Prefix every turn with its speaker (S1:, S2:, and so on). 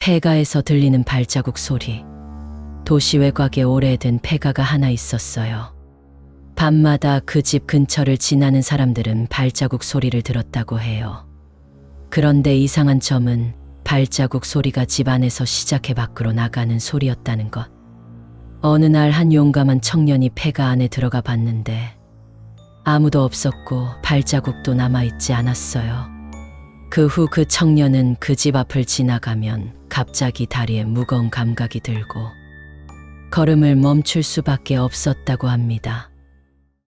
S1: 폐가에서 들리는 발자국 소리. 도시 외곽에 오래된 폐가가 하나 있었어요. 밤마다 그 집 근처를 지나는 사람들은 발자국 소리를 들었다고 해요. 그런데 이상한 점은 발자국 소리가 집 안에서 시작해 밖으로 나가는 소리였다는 것. 어느 날 한 용감한 청년이 폐가 안에 들어가 봤는데 아무도 없었고 발자국도 남아있지 않았어요. 그 후 그 청년은 그 집 앞을 지나가면 갑자기 다리에 무거운 감각이 들고 걸음을 멈출 수밖에 없었다고 합니다.